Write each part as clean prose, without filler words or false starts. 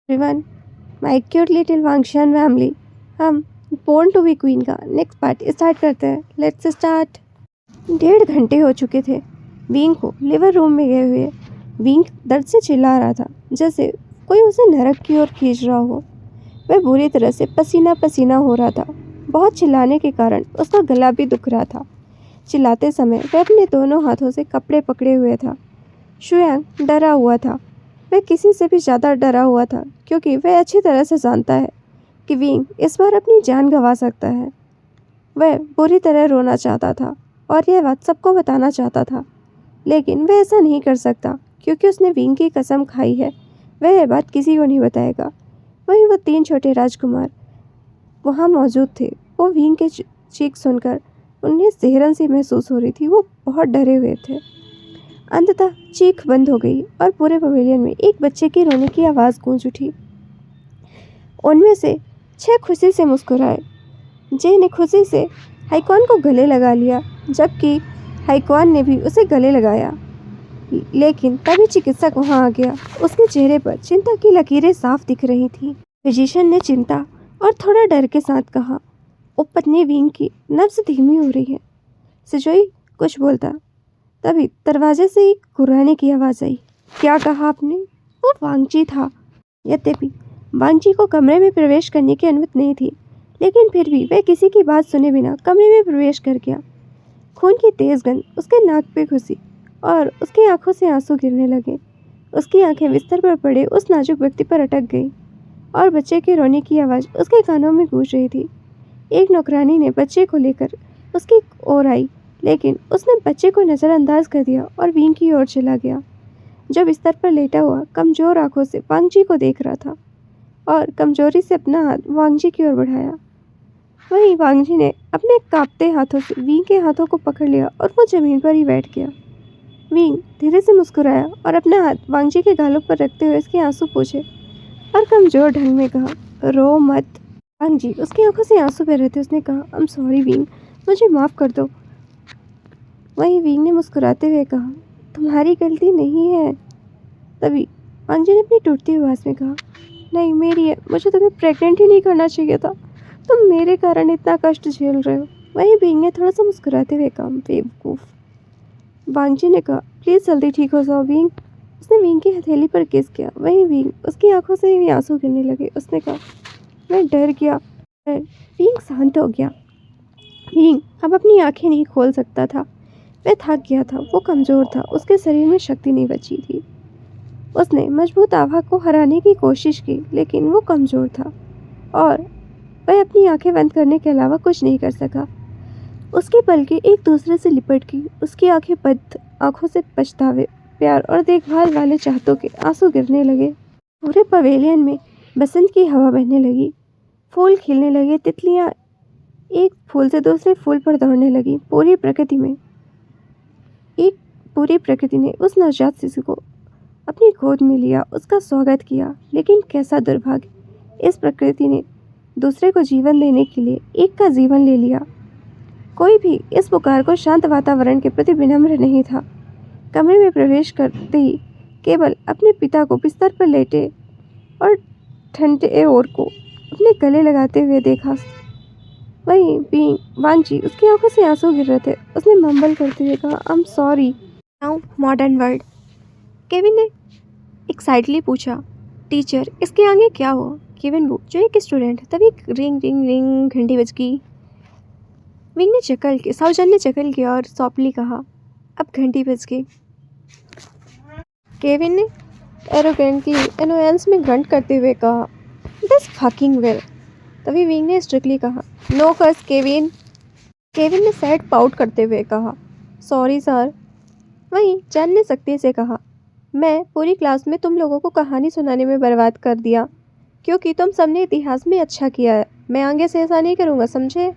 Everyone, my cute little Wangshan family. हम born to be queen का next part start करते हैं। Let's start. 1.5 घंटे हो चुके थे विंग को लिवर रूम में गए हुए। विंग दर्द से चिल्ला रहा था, जैसे कोई उसे नरक की ओर खींच रहा हो। वह बुरी तरह से पसीना पसीना हो रहा था। बहुत चिल्लाने के कारण उसका गला भी दुख रहा था। चिल्लाते समय वह अपने दोनों हाथों से कपड़े पकड़े हुए था। शुयांग डरा हुआ था। वह किसी से भी ज़्यादा डरा हुआ था, क्योंकि वह अच्छी तरह से जानता है कि विंग इस बार अपनी जान गंवा सकता है। वह बुरी तरह रोना चाहता था और यह बात सबको बताना चाहता था, लेकिन वह ऐसा नहीं कर सकता क्योंकि उसने विंग की कसम खाई है वह यह बात किसी को नहीं बताएगा। वहीं वो 3 छोटे राजकुमार वहाँ मौजूद थे। वो विंग के चीख सुनकर उन्हें सिहरन सी महसूस हो रही थी। वो बहुत डरे हुए थे। अंततः चीख बंद हो गई और पूरे पवेलियन में एक बच्चे की रोने की आवाज़ गूंज उठी। उनमें से 6 खुशी से मुस्कुराए। जे ने खुशी से हाइकॉन को गले लगा लिया, जबकि हाइकॉन ने भी उसे गले लगाया। लेकिन तभी चिकित्सक वहां आ गया। उसके चेहरे पर चिंता की लकीरें साफ दिख रही थीं। फिजिशियन ने चिंता और थोड़ा डर के साथ कहा, ओ पत्नी विंग की नब्ज धीमी हो रही है। सिजोई कुछ बोलता, तभी दरवाजे से एक गुर्राने की आवाज़ आई। क्या कहा आपने? वो वांगची था। यद्यपि वांगची को कमरे में प्रवेश करने की अनुमति नहीं थी, लेकिन फिर भी वह किसी की बात सुने बिना कमरे में प्रवेश कर गया। खून की तेज गंध उसके नाक पे घुसी और उसकी आंखों से आंसू गिरने लगे। उसकी आंखें बिस्तर पर पड़े उस नाजुक व्यक्ति पर अटक गईं और बच्चे के रोने की आवाज़ उसके कानों में गूंज रही थी। एक नौकरानी ने बच्चे को लेकर उसकी ओर आई, लेकिन उसने बच्चे को नज़रअंदाज कर दिया और विंग की ओर चला गया, जो बिस्तर पर लेटा हुआ कमज़ोर आंखों से वांगजी को देख रहा था और कमजोरी से अपना हाथ वांगजी की ओर बढ़ाया। वहीं वांगजी ने अपने कांपते हाथों से विंग के हाथों को पकड़ लिया और वो जमीन पर ही बैठ गया। विंग धीरे से मुस्कुराया और अपना हाथ वांगजी के गालों पर रखते हुए उसके आंसू पोंछे और कमजोर ढंग में कहा, रो मत। वांगजी उसकी आंखों से आंसू बह रहे थे। उसने कहा, आई एम सॉरी विंग, मुझे माफ़ कर दो। वहीं विंग ने मुस्कुराते हुए कहा, तुम्हारी गलती नहीं है। तभी वांगजी ने अपनी टूटती आवाज़ में कहा, नहीं मेरी है, मुझे तुम्हें प्रेग्नेंट ही नहीं करना चाहिए था। तुम मेरे कारण इतना कष्ट झेल रहे हो। वहीं विंग ने थोड़ा सा मुस्कुराते हुए कहा, बेवकूफ़। वांगजी ने कहा, प्लीज़ जल्दी ठीक हो जाओ विंग। उसने विंग की हथेली पर किस किया। वहीं विंग उसकी आंखों से भी आंसू गिरने लगे। उसने कहा, मैं डर गया। विंग शांत हो गया। विंग अब अपनी आंखें नहीं खोल सकता था। वह थक गया था, वो कमज़ोर था, उसके शरीर में शक्ति नहीं बची थी। उसने मजबूत आभा को हराने की कोशिश की, लेकिन वो कमज़ोर था और वह अपनी आंखें बंद करने के अलावा कुछ नहीं कर सका। उसकी पलकें एक दूसरे से लिपट गई। उसकी आंखें बंद आंखों से पछतावे, प्यार और देखभाल वाले चाहतों के आंसू गिरने लगे। पूरे पवेलियन में बसंत की हवा बहने लगी। फूल खिलने लगे। तितलियां एक फूल से दूसरे फूल पर दौड़ने लगी। पूरी प्रकृति ने उस नवजात शिशु को अपनी गोद में लिया, उसका स्वागत किया। लेकिन कैसा दुर्भाग्य, इस प्रकृति ने दूसरे को जीवन देने के लिए एक का जीवन ले लिया। कोई भी इस पुकार को शांत वातावरण के प्रति विनम्र नहीं था। कमरे में प्रवेश करते ही केवल अपने पिता को बिस्तर पर लेटे और ठंडे ओर को अपने गले लगाते हुए देखा। वहीं वांगजी उसकी आंखों से आंसू गिर रहे थे। उसने मम्बल करते हुए कहा, I am sorry. Now modern world. Kevin ने एक्साइटली पूछा, टीचर इसके आगे क्या हो? केविन वो जो एक स्टूडेंट। तभी रिंग रिंग रिंग घंटी बज गई। विंग ने चकल की, साउजन ने चकल किया और सॉफ्टली कहा, अब घंटी बज गई। केविन ने एरोगेंटली एनोयंस में ग्रंट करते हुए कहा, दिस फकिंग विल। तभी विंग ने स्ट्रिक्टली कहा, नो कर्स केविन। केविन ने सैड पाउट करते हुए कहा, सॉरी सर। वहीं जैन ने सख्ती से कहा, मैं पूरी क्लास में तुम लोगों को कहानी सुनाने में बर्बाद कर दिया, क्योंकि तुम सबने इतिहास में अच्छा किया है। मैं आगे से ऐसा नहीं करूँगा, समझे?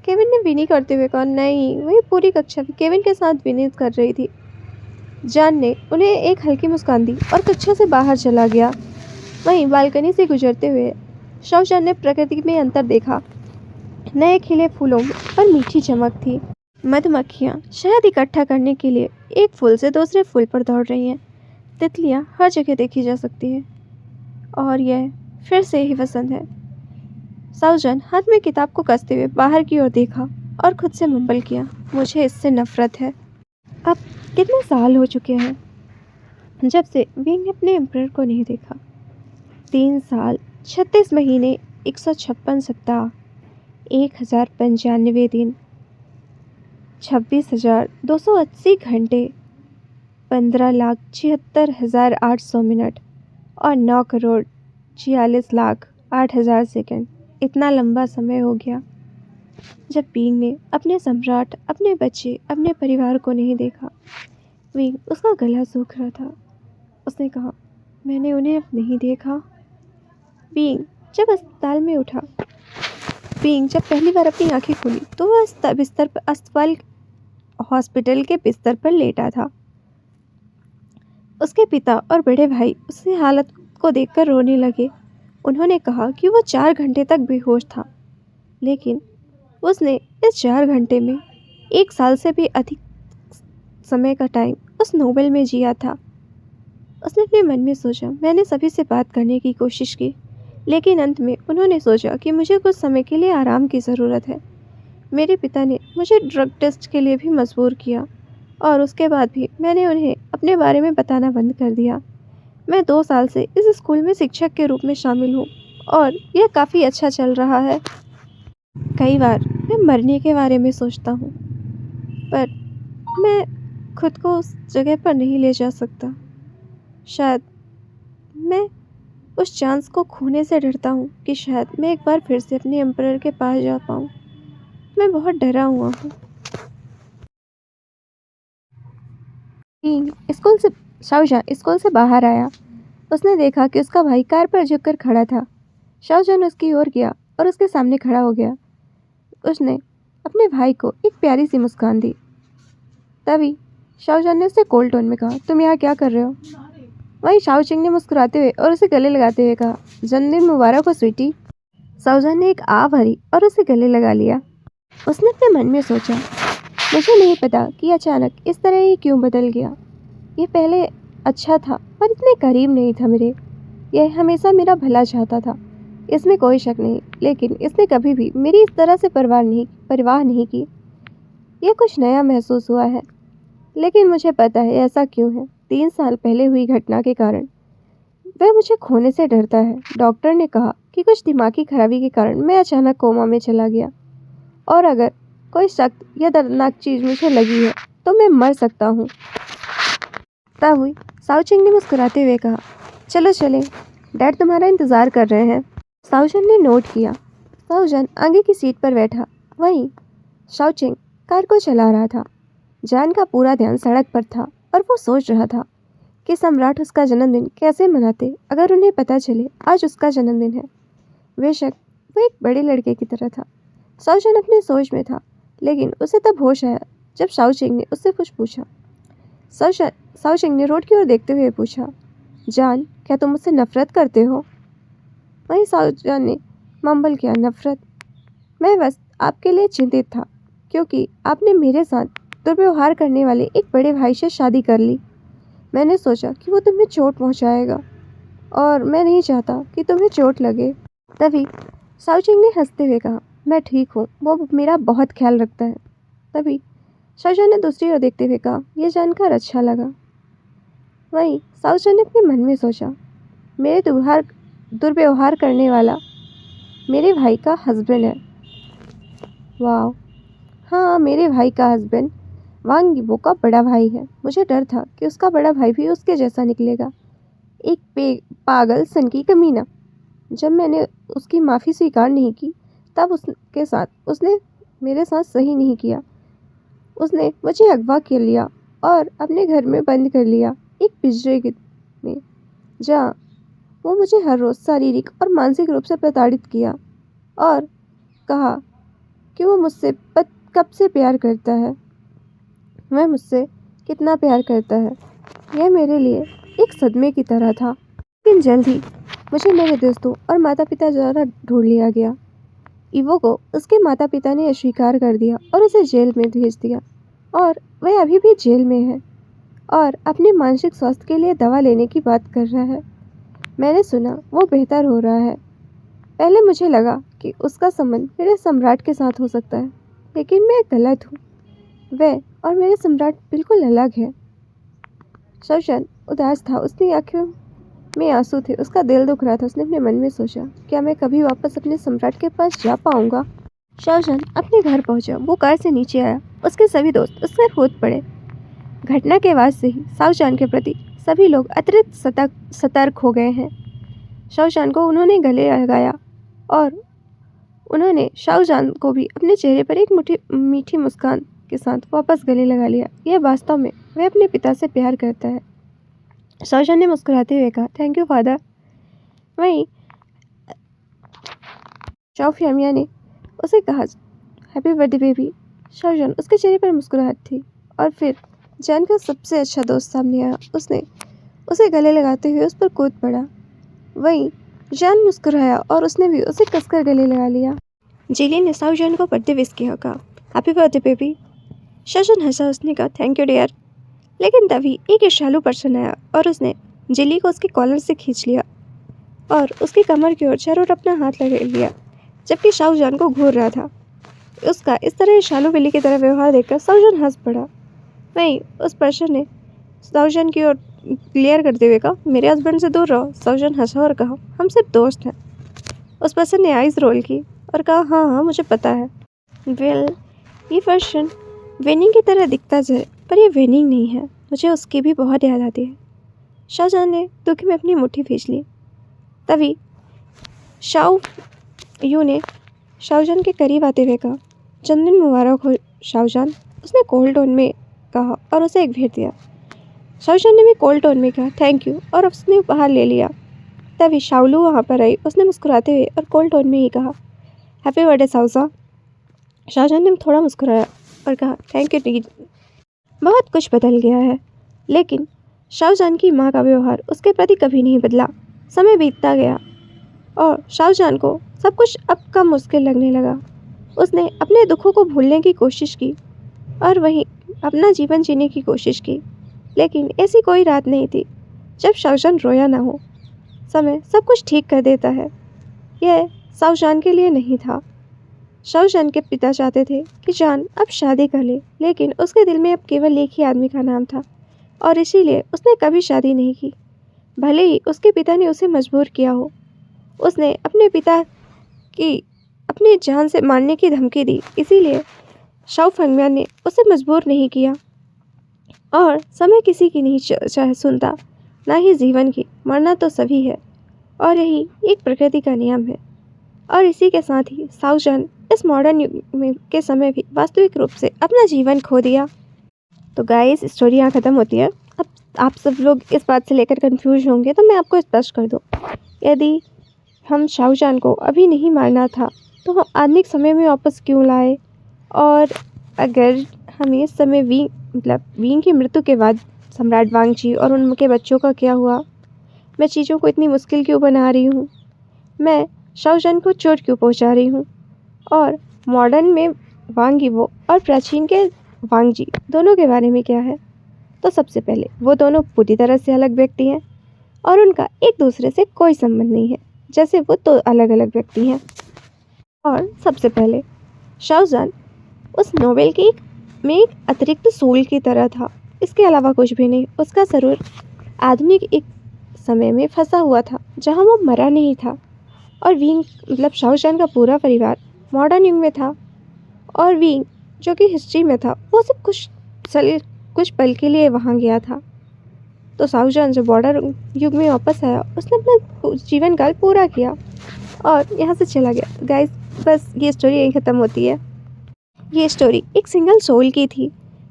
केविन ने विनी करते हुए कहा, नहीं। वही पूरी कक्षा केविन के साथ विनी कर रही थी। जैन ने उन्हें एक हल्की मुस्कान दी और कक्षा से बाहर चला गया। वहीं बालकनी से गुजरते हुए शौचन ने प्रकृति में अंतर देखा। नए खिले फूलों पर मीठी चमक थी। मधुमक्खियाँ शहद इकट्ठा करने के लिए एक फूल से दूसरे फूल पर दौड़ रही हैं। तितलियाँ हर जगह देखी जा सकती हैं और यह फिर से ही वसंत है। साउजन हाथ में किताब को कसते हुए बाहर की ओर देखा और खुद से मुंबल किया, मुझे इससे नफरत है। अब कितने साल हो चुके हैं जब से विंग ने अपने एम्परर को नहीं देखा। 3 साल, 36 महीने, 156 सप्ताह, 1095 दिन, 26,280 घंटे, 15,76,800 मिनट और 9,46,08,000 सेकंड। इतना लंबा समय हो गया जब विंग ने अपने सम्राट, अपने बच्चे, अपने परिवार को नहीं देखा। विंग उसका गला सूख रहा था। उसने कहा, मैंने उन्हें अब नहीं देखा। विंग जब अस्पताल में उठा, विंग जब पहली बार अपनी आंखें खोली तो वह हॉस्पिटल के बिस्तर पर लेटा था। उसके पिता और बड़े भाई उसकी हालत को देखकर रोने लगे। उन्होंने कहा कि वो 4 घंटे तक बेहोश था, लेकिन उसने इस 4 घंटे में 1 साल से भी अधिक समय का टाइम उस नोबेल में जिया था। उसने अपने मन में सोचा, मैंने सभी से बात करने की कोशिश की, लेकिन अंत में उन्होंने सोचा कि मुझे कुछ समय के लिए आराम की ज़रूरत है। मेरे पिता ने मुझे ड्रग टेस्ट के लिए भी मजबूर किया और उसके बाद भी मैंने उन्हें अपने बारे में बताना बंद कर दिया। मैं 2 साल से इस स्कूल में शिक्षक के रूप में शामिल हूँ और यह काफ़ी अच्छा चल रहा है। कई बार मैं मरने के बारे में सोचता हूँ, पर मैं खुद को उस जगह पर नहीं ले जा सकता। शायद मैं उस चांस को खोने से डरता हूँ कि शायद मैं एक बार फिर से अपने एम्परर के पास जा पाऊँ। मैं बहुत डरा हुआ हूँ। शाओजान स्कूल से बाहर आया। उसने देखा कि उसका भाई कार पर झुककर खड़ा था। शाओजान उसकी ओर गया और उसके सामने खड़ा हो गया। उसने अपने भाई को एक प्यारी सी मुस्कान दी। तभी शाओजान ने उससे कोल्ड टोन में कहा, तुम यहाँ क्या कर रहे हो? वहीं शाओचिंग ने मुस्कुराते हुए और उसे गले लगाते हुए कहा, जन्मदिन मुबारक हो स्वीटी। शाओजान ने एक आ भरी और उसे गले लगा लिया। उसने अपने मन में सोचा, मुझे नहीं पता कि अचानक इस तरह ये क्यों बदल गया। ये पहले अच्छा था पर इतने करीब नहीं था मेरे। यह हमेशा मेरा भला चाहता था, इसमें कोई शक नहीं, लेकिन इसने कभी भी मेरी इस तरह से परवाह नहीं की। यह कुछ नया महसूस हुआ है, लेकिन मुझे पता है ऐसा क्यों है। 3 साल पहले हुई घटना के कारण वह मुझे खोने से डरता है। डॉक्टर ने कहा कि कुछ दिमागी खराबी के कारण मैं अचानक कोमा में चला गया, और अगर कोई सख्त या दर्दनाक चीज़ मुझे लगी है तो मैं मर सकता हूँ। तब हुई साउचिंग ने मुस्कुराते हुए कहा, चलो चलें, डैड तुम्हारा इंतज़ार कर रहे हैं। साउचन ने नोट किया। साउचन आगे की सीट पर बैठा, वहीं शाओचिंग कार को चला रहा था। जान का पूरा ध्यान सड़क पर था और वो सोच रहा था कि सम्राट उसका जन्मदिन कैसे मनाते अगर उन्हें पता चले आज उसका जन्मदिन है। बेशक वो एक बड़े लड़के की तरह था। शाओचिंग अपनी सोच में था, लेकिन उसे तब होश आया जब शाओचिंग ने उससे कुछ पूछा। शाओचिंग ने रोड की ओर देखते हुए पूछा, जान, क्या तुम मुझसे नफरत करते हो? वहीं शाओचिंग ने मम्बल किया, नफरत? मैं बस आपके लिए चिंतित था क्योंकि आपने मेरे साथ दुर्व्यवहार करने वाले एक बड़े भाई से शादी कर ली। मैंने सोचा कि वो तुम्हें चोट पहुंचाएगा और मैं नहीं चाहता कि तुम्हें चोट लगे। तभी शाओचिंग ने हंसते हुए कहा, मैं ठीक हूँ, वो मेरा बहुत ख्याल रखता है। तभी शाओचिंग ने दूसरी ओर देखते हुए कहा, यह जानकर अच्छा लगा। वहीं शाओचिंग ने अपने मन में सोचा, मेरे दुर्व्यवहार करने वाला मेरे भाई का हस्बैंड है। वाह, हाँ, मेरे भाई का हस्बैंड वांग यीबो का बड़ा भाई है। मुझे डर था कि उसका बड़ा भाई भी उसके जैसा निकलेगा, एक पागल सन की कमीना। जब मैंने उसकी माफ़ी स्वीकार नहीं की तब उसके साथ उसने मेरे साथ सही नहीं किया। उसने मुझे अगवा कर लिया और अपने घर में बंद कर लिया, एक पिंजरे में, जहाँ वो मुझे हर रोज़ शारीरिक और मानसिक रूप से प्रताड़ित किया और कहा कि वो मुझसे कब से प्यार करता है, वह मुझसे कितना प्यार करता है। यह मेरे लिए एक सदमे की तरह था। लेकिन जल्द ही मुझे मेरे दोस्तों और माता पिता द्वारा ढूंढ लिया गया। ईवो को उसके माता पिता ने अस्वीकार कर दिया और उसे जेल में भेज दिया, और वह अभी भी जेल में है और अपने मानसिक स्वास्थ्य के लिए दवा लेने की बात कर रहा है। मैंने सुना वो बेहतर हो रहा है। पहले मुझे लगा कि उसका संबंध मेरे सम्राट के साथ हो सकता है, लेकिन मैं गलत हूँ। वह और मेरे सम्राट बिल्कुल अलग है। शवशन उदास था, उसकी आंखों में आंसू थे, उसका दिल दुख रहा था। उसने अपने मन में सोचा, क्या मैं कभी वापस अपने सम्राट के पास जा पाऊंगा? शवशन अपने घर पहुंचा। वो कार से नीचे आया। उसके सभी दोस्त उससे कूद पड़े। घटना के बाद से ही शाहजहां के प्रति सभी लोग अतिरिक्त सतर्क हो गए हैं। शाहजहां को उन्होंने गले लगाया और उन्होंने शाहजहां को भी अपने चेहरे पर एक मीठी मुस्कान के साथ वापस गले लगा लिया। यह वास्तव में वह अपने पिता से प्यार करता है। शाहजहां ने मुस्कुराते हुए कहा, थैंक यू फादर। वहीं शौफिया ने उसे कहा, हैप्पी बर्थडे बेबी। शाहजहां उसके चेहरे पर मुस्कुराहट थी और फिर जैन का सबसे अच्छा दोस्त सामने आया। उसने उसे गले लगाते हुए उस पर कूद पड़ा। वहीं जैन मुस्कुराया और उसने भी उसे कसकर गले लगा लिया। जिली ने शाहजहां को बर्थडे विश किया, कहा, हैप्पी बर्थडे बेबी। शाहजहां हंसा। उसने कहा, थैंक यू डियर। लेकिन तभी एक ईर्ष्यालु पर्सन आया और उसने जिली को उसके कॉलर से खींच लिया और उसकी कमर की ओर चारों ओर अपना हाथ लगा लिया, जबकि शाहजहां को घूर रहा था। उसका इस तरह ईर्ष्यालु बिल्ली की तरह व्यवहार देखकर शाहजहां हंस पड़ा। वहीं उस पर्सन ने शाहजहां की ओर क्लियर करते हुए कहा, मेरे हस्बैंड से दूर रहो। शाहजहां हंसा और कहा, हम सिर्फ दोस्त हैं। उस पर्सन ने आइज रोल की और कहा, हाँ हाँ मुझे पता है। वेल, ये पर्सन वेनिंग की तरह दिखता है, पर ये वेनिंग नहीं है। मुझे उसकी भी बहुत याद आती है। शाहजहां ने दुखी में अपनी मुट्ठी खींच ली। तभी शाओ यू ने शाहजहां के करीब आते हुए कहा, जन्मदिन मुबारक हो शाहजहां। उसने कोल्ड टोन में कहा और उसे एक भेंट दिया। शाहजहां ने भी कोल्ड टोन में कहा, थैंक यू, और उसने बाहर ले लिया। तभी शाओलू वहाँ पर आई। उसने मुस्कुराते हुए और कोल्ड टोन में ही कहा, हैप्पी बर्थडे शाहजहां। शाहजहां ने थोड़ा मुस्कुराया और कहा, थैंक यू डी। बहुत कुछ बदल गया है, लेकिन शाहजहां की माँ का व्यवहार उसके प्रति कभी नहीं बदला। समय बीतता गया और शाहजहां को सब कुछ अब कम मुश्किल लगने लगा। उसने अपने दुखों को भूलने की कोशिश की और वहीं अपना जीवन जीने की कोशिश की, लेकिन ऐसी कोई रात नहीं थी जब शाहजहां रोया ना हो। समय सब कुछ ठीक कर देता है। यह शाहजहां के लिए नहीं था। शाहजहां के पिता चाहते थे कि जान अब शादी कर ले, लेकिन उसके दिल में अब केवल एक ही आदमी का नाम था और इसीलिए उसने कभी शादी नहीं की, भले ही उसके पिता ने उसे मजबूर किया हो। उसने अपने पिता की अपनी जान से मारने की धमकी दी, इसीलिए शाओ फंगम्यान ने उसे मजबूर नहीं किया। और समय किसी की नहीं चाहे सुनता, ना ही जीवन की। मरना तो सभी है और यही एक प्रकृति का नियम है। और इसी के साथ ही शाहजहां इस मॉडर्न युग में के समय भी वास्तविक रूप से अपना जीवन खो दिया। तो गाइस, स्टोरी यहाँ ख़त्म होती है। अब आप सब लोग इस बात से लेकर कंफ्यूज होंगे, तो मैं आपको स्पष्ट कर दूँ, यदि हम शाहजहां को अभी नहीं मारना था तो हम आधुनिक समय में वापस क्यों लाए? और अगर हमें इस समय वींग की मृत्यु के बाद सम्राट वांगची और उनके बच्चों का क्या हुआ? मैं चीज़ों को इतनी मुश्किल क्यों बना रही हूँ? मैं शाहजहां को चोट क्यों पहुँचा रही हूँ? और मॉडर्न में वांग यीवो और प्राचीन के वांगजी दोनों के बारे में क्या है? तो सबसे पहले वो दोनों पूरी तरह से अलग व्यक्ति हैं और उनका एक दूसरे से कोई संबंध नहीं है, जैसे वो तो अलग अलग व्यक्ति हैं। और सबसे पहले शाहजहां उस नोवेल के एक अतिरिक्त सोल की तरह था, इसके अलावा कुछ भी नहीं। उसका जरूर आधुनिक एक समय में फंसा हुआ था जहां वो मरा नहीं था। और विंग शाहजहां का पूरा परिवार मॉडर्न युग में था और विंग जो कि हिस्ट्री में था, वो सिर्फ कुछ पल के लिए वहाँ गया था। तो शाहजहां जो बॉर्डर युग में वापस आया, उसने अपना जीवन काल पूरा किया और यहाँ से चला गया। गाइस, बस ये स्टोरी यहीं ख़त्म होती है। ये स्टोरी एक सिंगल सोल की थी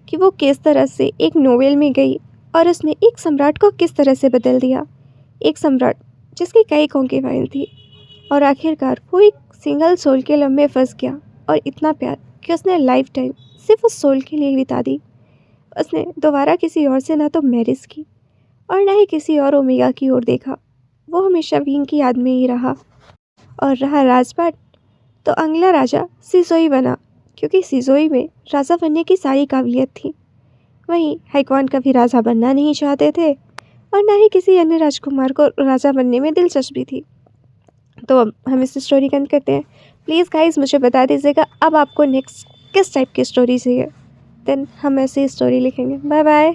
कि वो किस तरह से एक नोवेल में गई और उसने एक सम्राट को किस तरह से बदल दिया। एक सम्राट जिसकी कई कॉन्केवाइन थी और आखिरकार वो एक सिंगल सोल के लव में फंस गया और इतना प्यार कि उसने लाइफ टाइम सिर्फ उस सोल के लिए बिता दी। उसने दोबारा किसी और से ना तो मैरिज की और ना ही किसी और ओमेगा की ओर देखा। वो हमेशा विंग की याद में ही रहा। और रहा राजपाट, तो अगला राजा सिजोई बना, क्योंकि सिजोई में राजा बनने की सारी काबिलियत थी। वहीं हाइक्वान कभी राजा बनना नहीं चाहते थे और ना ही किसी अन्य राजकुमार को राजा बनने में दिलचस्पी थी। तो अब हम इस स्टोरी का अंत करते हैं। प्लीज़ गाइस मुझे बता दीजिएगा अब आपको नेक्स्ट किस टाइप की स्टोरी चाहिए, देन हम ऐसी स्टोरी लिखेंगे। Bye bye.